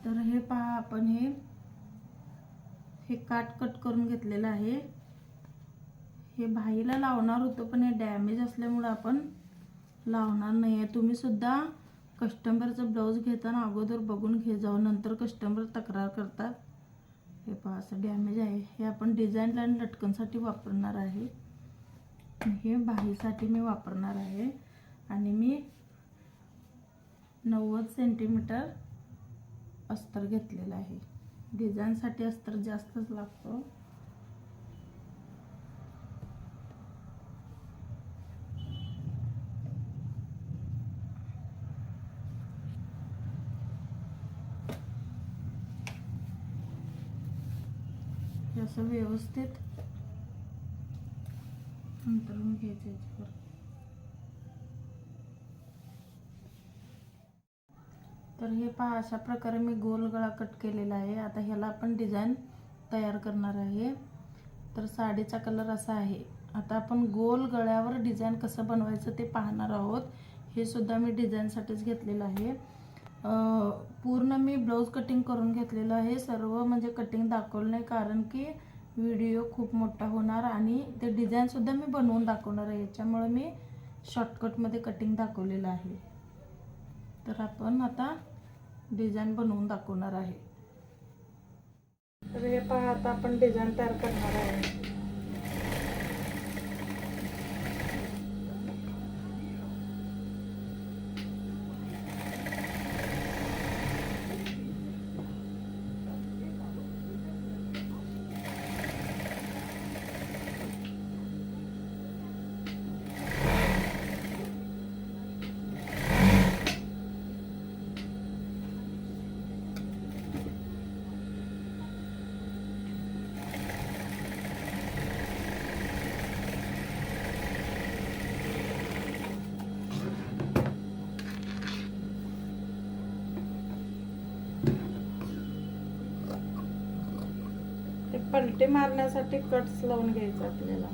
तर हे पहा, आपण हे काट कट करून घेतलेलं आहे. हे भाईला लावणार होतं पण हे डॅमेज असल्यामुळे आपण लावणार नाही आहे. तुम्ही सुद्धा कस्टमरचं ब्लाऊज घेताना अगोदर बघून घे जाऊ, नंतर कस्टमर तक्रार करतात. हे पहा असं डॅमेज आहे. हे आपण डिझाईनला आणि लटकनसाठी वापरणार आहे. हे भाईसाठी मी वापरणार आहे आणि मी 90 सेंटीमीटर अस्तर घेतलेलं आहे. डिझाईनसाठी अस्तर जास्तच लागतो. हे असं व्यवस्थित अंतरून घ्यायचं याच्यावर. तर हे पहा, अशा प्रकारे मी गोल गळा कट केलेला आहे. आता ह्याला आपण डिझाईन तयार करणार आहे. तर साडीचा कलर असा आहे. आता आपण गोल गळ्यावर डिझाईन कसं बनवायचं ते पाहणार आहोत. हे सुद्धा मी डिझाईनसाठीच घेतलेलं आहे. पूर्ण मी ब्लाऊज कटिंग करून घेतलेलं आहे. सर्व म्हणजे कटिंग दाखवलं नाही, कारण की व्हिडिओ खूप मोठा होणार आणि ते डिझाईनसुद्धा मी बनवून दाखवणार आहे. याच्यामुळे मी शॉर्टकटमध्ये कटिंग दाखवलेलं आहे. तर आपण आता डिझाईन बनवून दाखवणार आहे. तर हे पहा, आता आपण डिझाईन तयार करणार आहे. पलटी मारण्यासाठी कट्स लावून घ्यायचं आपल्याला.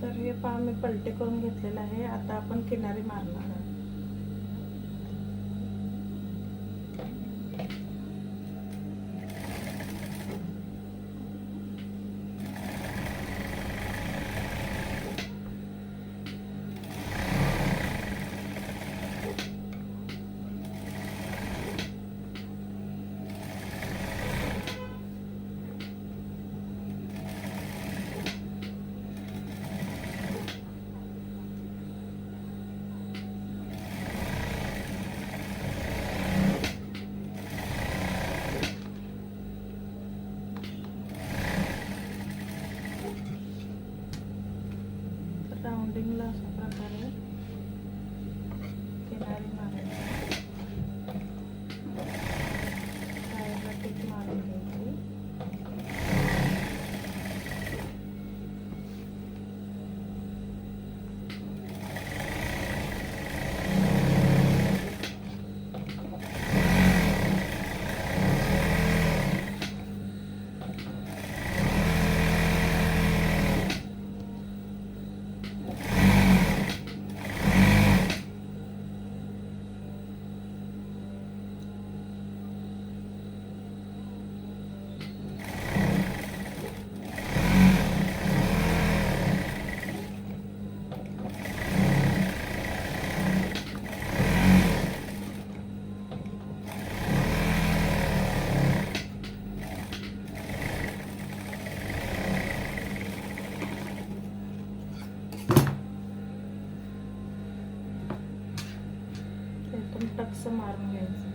तर हे पहा, मी पलटी करून घेतलेलं आहे. आता आपण किनारी मारणार आहे. राउंडिंगला अशा प्रकारे किनारी मारायची, साईडला टिक मारून घ्यायची. टक्स मारून घ्यायचं.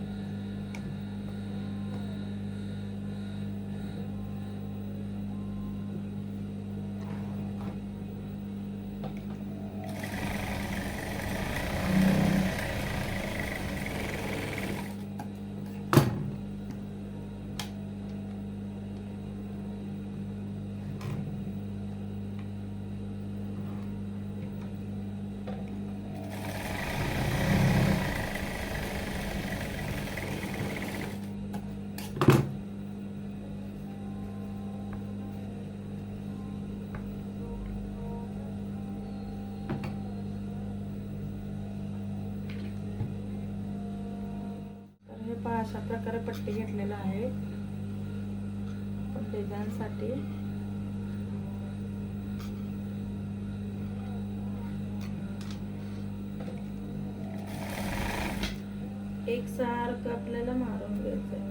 प्रकारे पट्टी घेतलेला आहे पण डिझाईनसाठी. एकसारखं आपल्याला मारून घ्यायचं आहे.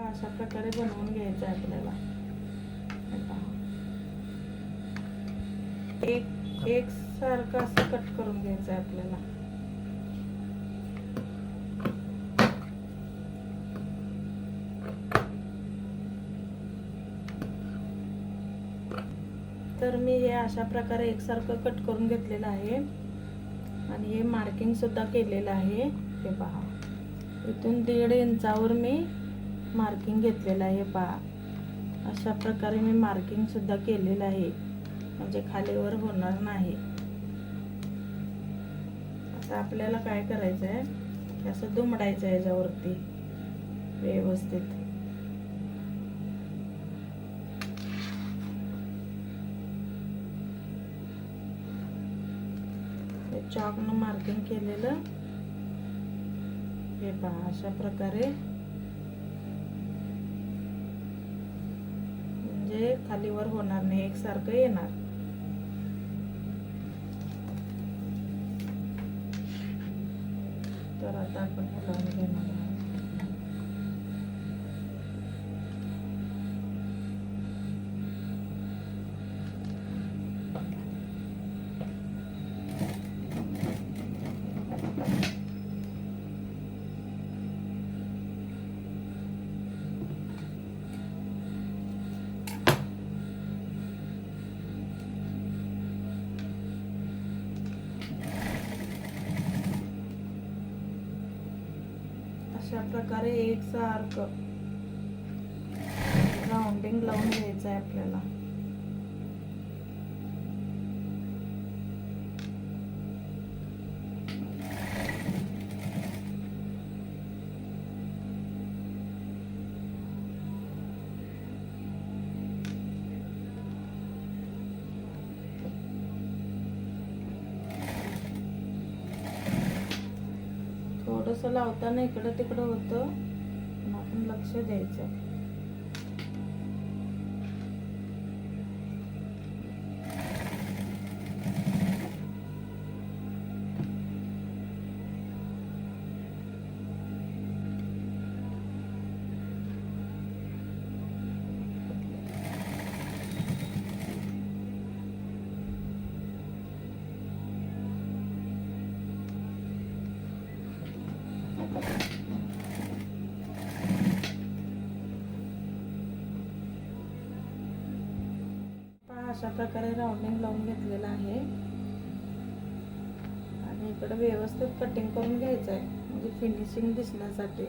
अशा प्रकारे बनवून घ्यायचं आहे आपल्याला. एक सारखं असं कट करून घ्यायचं आहे आपल्याला. तर मी हे अशा प्रकारे एकसारखं कट करून घेतलेलं आहे आणि हे मार्किंग सुद्धा केलेलं आहे. हे पहा, इथून 1.5 इंचावर मी मार्किंग घेतलेलं आहे. पहा, अशा प्रकारे मी मार्किंग सुद्धा केलेलं आहे म्हणजे खालीवर होणार नाही. आता आपल्याला काय करायचं आहे, असं दुमडायचं आहे याच्यावरती व्यवस्थित. चॉकनं मार्किंग केलेलं हे पहा, अशा प्रकारे म्हणजे खालीवर होणार नाही, एकसारखं येणार. तर आता आपण हे लावून घेणार आहे. अशा प्रकारे एकसारखं राउंडिंग लावून घ्यायचं आहे आपल्याला. थोडंसं लावताना इकडं तिकडं होतं, पण आपण लक्ष द्यायचं. अशा प्रकारे राउंडिंग लावून घेतलेला आहे आणि इकडे व्यवस्थित कटिंग करून घ्यायचं आहे म्हणजे फिनिशिंग दिसण्यासाठी.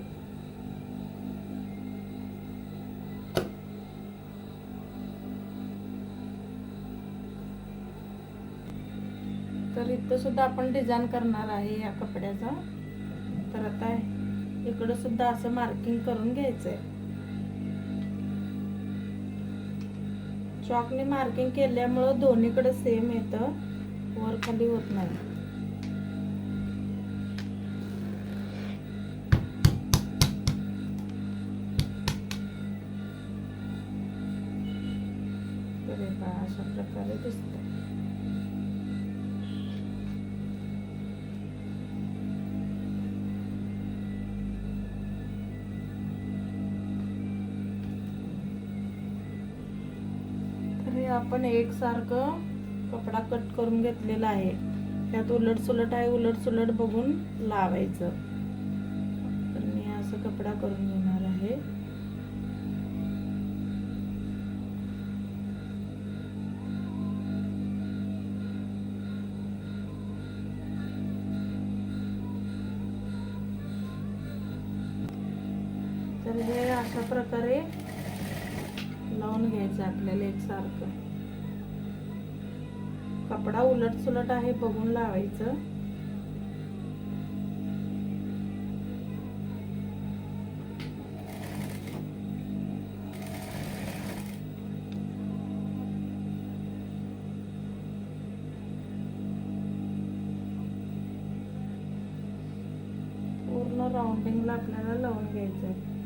तर इथं सुद्धा आपण डिझाईन करणार आहे या कपड्याचा. तर आता इकडे सुद्धा असं मार्किंग करून घ्यायचंय. चॉकने मार्किंग केल्यामुळं दोन्हीकडे सेम येतं, वर खाली होत नाही. तर अशा प्रकारे दिसतं. आपण एकसारखं कपडा कट करून घेतलेला आहे. त्यात उलट सुलट आहे, उलट सुलट बघून लावायचं. तर मी असं कपडा करून घेणार आहे. तर हे अशा प्रकारे लावून घ्यायचं आपल्याला एकसारखं. कपडा उलट सुलट आहे बघून लावायचं. पूर्ण राऊंडिंगला आपल्याला लावून घ्यायचं.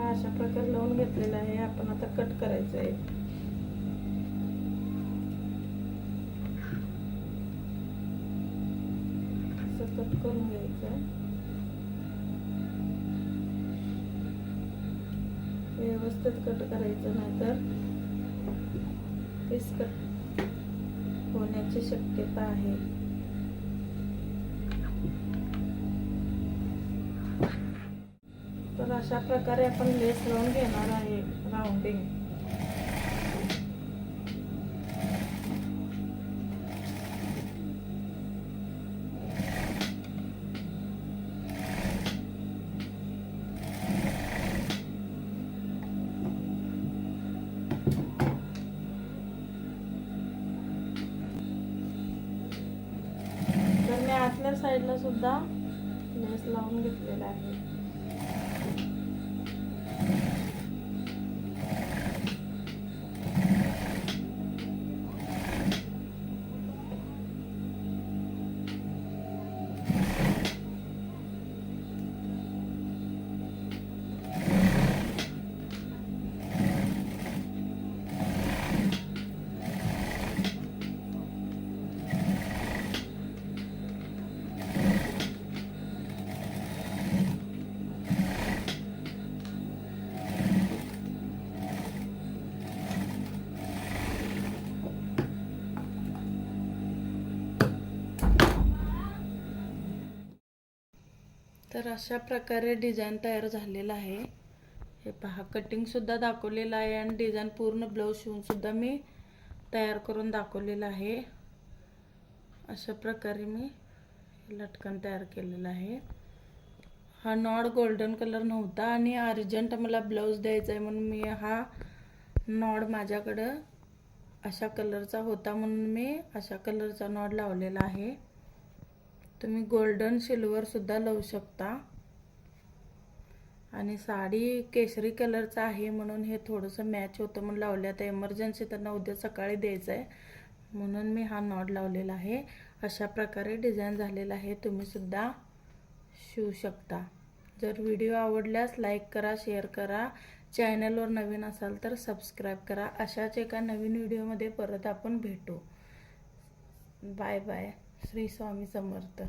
अशा प्रकारे लावून घेतलेला आहे. आपण आता कट करायचं आहे. असं कट करून घ्यायचं. व्यवस्थित कट करायचं, नाहीतर पीस कट होण्याची शक्यता आहे. तर अशा प्रकारे आपण लेस लावून घेणार आहे राऊंडिंग. तर मी आतल्या साईडला सुद्धा लेस लावून घेतलेला आहे. तर अशा प्रकारे डिझाईन तयार झालेला आहे. हे पहा, कटिंग सुद्धा दाखवलेलं आहे आणि डिझाईन पूर्ण ब्लाऊज शिवून सुद्धा मी तयार करून दाखवलेलं आहे. अशा प्रकारे मी लटकन तयार केलेलं आहे. हा नॉड गोल्डन कलर नव्हता आणि अर्जंट मला ब्लाऊज द्यायचा आहे म्हणून मी हा नॉड माझ्याकडं अशा कलरचा होता म्हणून मी अशा कलरचा नॉड लावलेला आहे. तुम्ही गोल्डन सिल्वर सुद्धा लावू शकता. आणि साडी केशरी कलरचा आहे म्हणून हे थोडंसं मॅच होतं म्हणून लावले. आता इमर्जन्सी त्यांना उद्या सकाळी द्यायचं आहे म्हणून मी हा नॉट लावलेला आहे. अशा प्रकारे डिझाईन झालेला आहे. तुम्ही सुद्धा शिवू शकता. जर व्हिडिओ आवडल्यास लाईक करा, शेअर करा. चॅनलवर नवीन असाल तर सबस्क्राईब करा. अशाच एका नवीन व्हिडिओमध्ये परत आपण भेटू. Bye bye. श्री स्वामी समर्थ.